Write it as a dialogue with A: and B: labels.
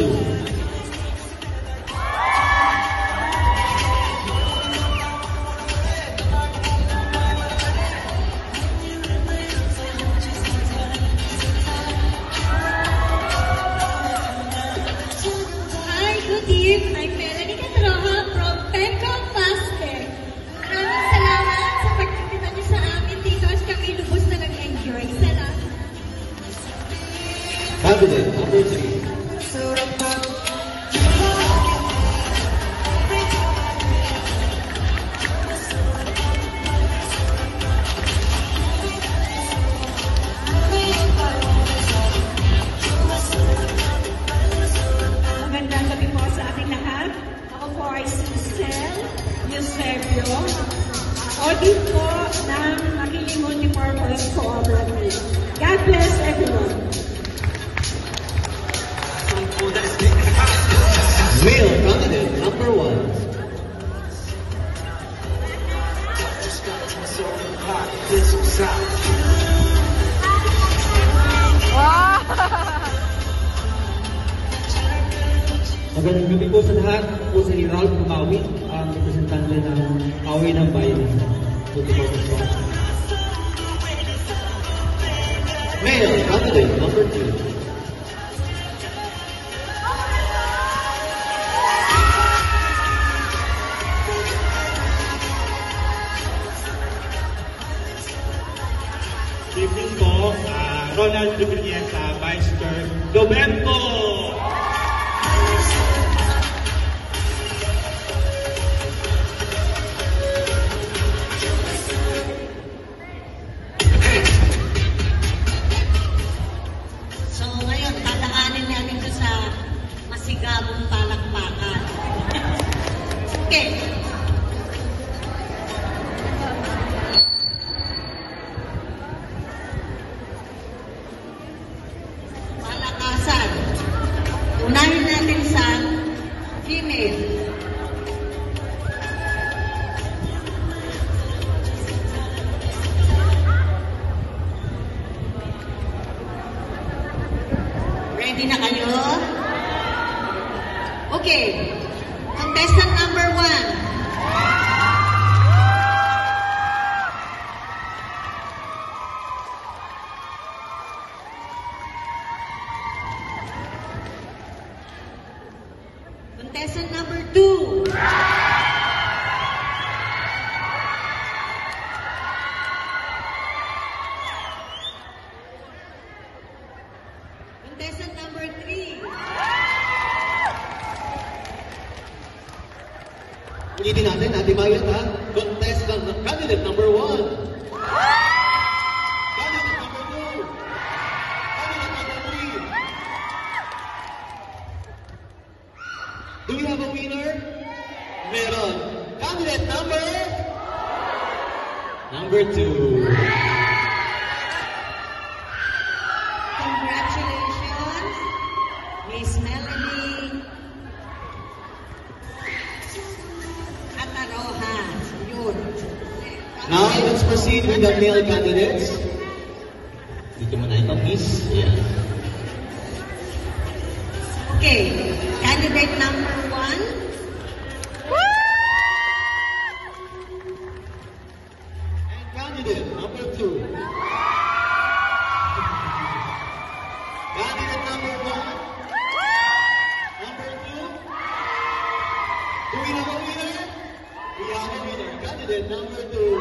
A: 2.
B: Hi, good evening. I'm Melanie Catroja from Pecom Basket. Maraming salamat sa pagkikita niyo sa amin dito at kami lubos na nag-enjoy. Salamat.
A: Candidate number 3.
C: Magandang gabi po sa ating lahat. Ako po ay si Sel Eusebio, audit po ng Makiling Multipurpose Cooperative. God bless everyone.
A: Male candidate number 1.
D: Magandang gabi po sa lahat. Ako po si Raul Kumawi, ang representante ng Away ng Bayan.
A: Male candidate number 2.
E: Good evening po, Ronald Dubiliesa, Vice Chair, Doberto!
B: So ngayon, tataanin namin ito sa masigabong palakpakan. Okay. Palakasan. Unahin natin sa female. Ready na kayo? Okay. Contestant number 1. Contestant number 2. Contestant number 3.
A: Ulitin natin, Ate Mayat ha. Contestant candidate number 1. Candidate number 2. Candidate number 3. Do we have a winner? Meron. Candidate number 2.
B: Congratulations, Miss Melanie Catroja. Yun.
A: Now, let's proceed with the male candidates. Dito mo na ito, miss. Yeah.
B: Okay, candidate number 1.
A: And candidate number 2. Candidate number 1. Number 2. Do we have a winner? We have a winner. Candidate number 2.